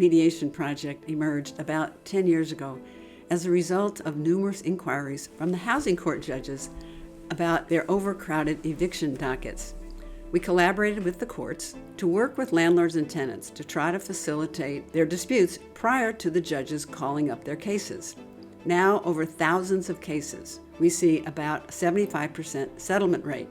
Mediation project emerged about 10 years ago as a result of numerous inquiries from the housing court judges about their overcrowded eviction dockets. We collaborated with the courts to work with landlords and tenants to try to facilitate their disputes prior to the judges calling up their cases. Now, over thousands of cases, we see about a 75% settlement rate,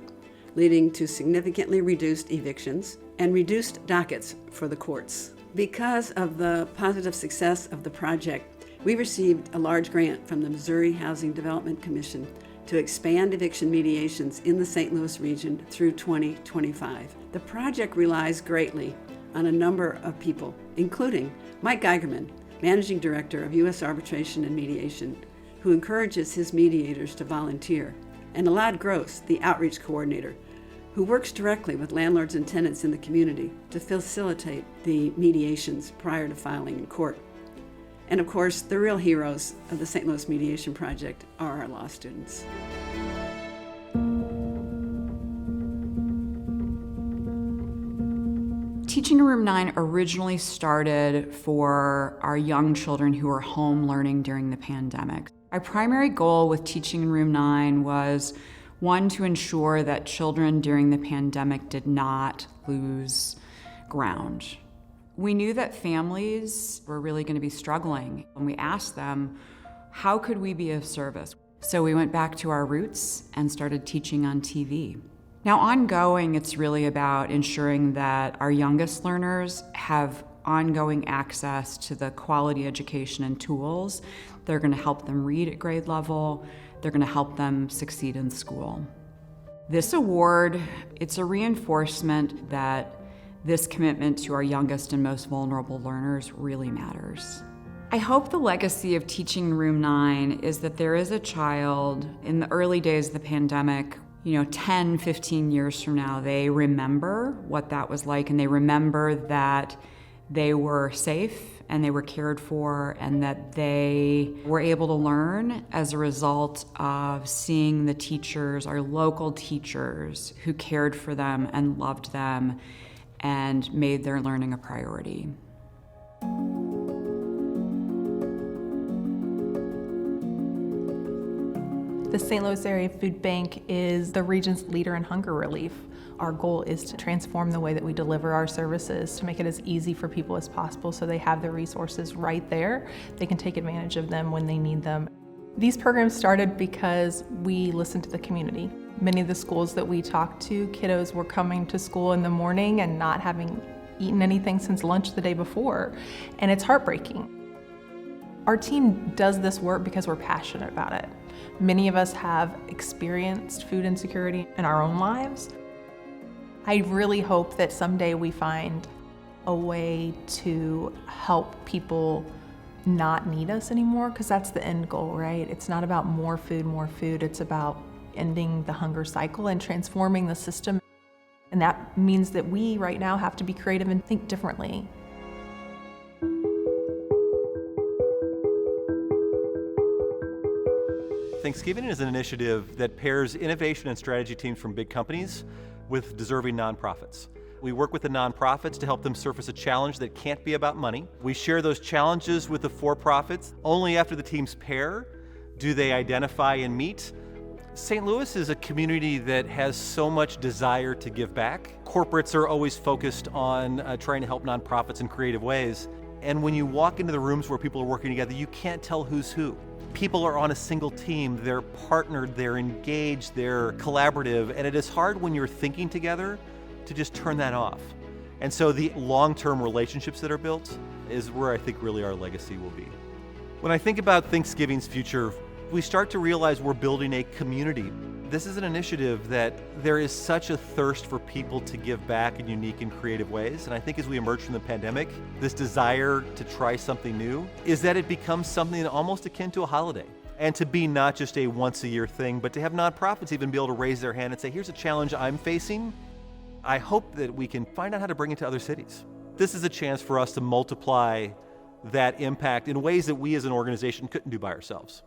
leading to significantly reduced evictions and reduced dockets for the courts. Because of the positive success of the project, we received a large grant from the Missouri Housing Development Commission to expand eviction mediations in the St. Louis region through 2025. The project relies greatly on a number of people, including Mike Geigerman, Managing Director of U.S. Arbitration and Mediation, who encourages his mediators to volunteer, and Elad Gross, the Outreach Coordinator, who works directly with landlords and tenants in the community to facilitate the mediations prior to filing in court. And of course, the real heroes of the St. Louis Mediation Project are our law students. Teaching in Room 9 originally started for our young children who were home learning during the pandemic. Our primary goal with Teaching in Room 9 was, one, to ensure that children during the pandemic did not lose ground. We knew that families were really going to be struggling, and we asked them, how could we be of service? So we went back to our roots and started teaching on TV. Now, ongoing, it's really about ensuring that our youngest learners have ongoing access to the quality education and tools that are going to help them read at grade level. They're going to help them succeed in school. This award, it's a reinforcement that this commitment to our youngest and most vulnerable learners really matters. I hope the legacy of Teaching in Room 9 is that there is a child in the early days of the pandemic, 10, 15 years from now, they remember what that was like, and they remember that they were safe and they were cared for and that they were able to learn as a result of seeing the teachers, our local teachers, who cared for them and loved them and made their learning a priority. The St. Louis Area Food Bank is the region's leader in hunger relief. Our goal is to transform the way that we deliver our services, to make it as easy for people as possible so they have the resources right there. They can take advantage of them when they need them. These programs started because we listened to the community. Many of the schools that we talked to, kiddos were coming to school in the morning and not having eaten anything since lunch the day before, and it's heartbreaking. Our team does this work because we're passionate about it. Many of us have experienced food insecurity in our own lives. I really hope that someday we find a way to help people not need us anymore, because that's the end goal, right? It's not about more food. It's about ending the hunger cycle and transforming the system. And that means that we right now have to be creative and think differently. Thinksgiving is an initiative that pairs innovation and strategy teams from big companies with deserving nonprofits. We work with the nonprofits to help them surface a challenge that can't be about money. We share those challenges with the for-profits. Only after the teams pair do they identify and meet. St. Louis is a community that has so much desire to give back. Corporates are always focused on trying to help nonprofits in creative ways. And when you walk into the rooms where people are working together, you can't tell who's who. People are on a single team, they're partnered, they're engaged, they're collaborative, and it is hard when you're thinking together to just turn that off. And so the long-term relationships that are built is where I think really our legacy will be. When I think about Thinksgiving's future, we start to realize we're building a community. This is an initiative that there is such a thirst for people to give back in unique and creative ways. And I think as we emerge from the pandemic, this desire to try something new is that it becomes something almost akin to a holiday. And to be not just a once-a-year thing, but to have nonprofits even be able to raise their hand and say, here's a challenge I'm facing. I hope that we can find out how to bring it to other cities. This is a chance for us to multiply that impact in ways that we as an organization couldn't do by ourselves.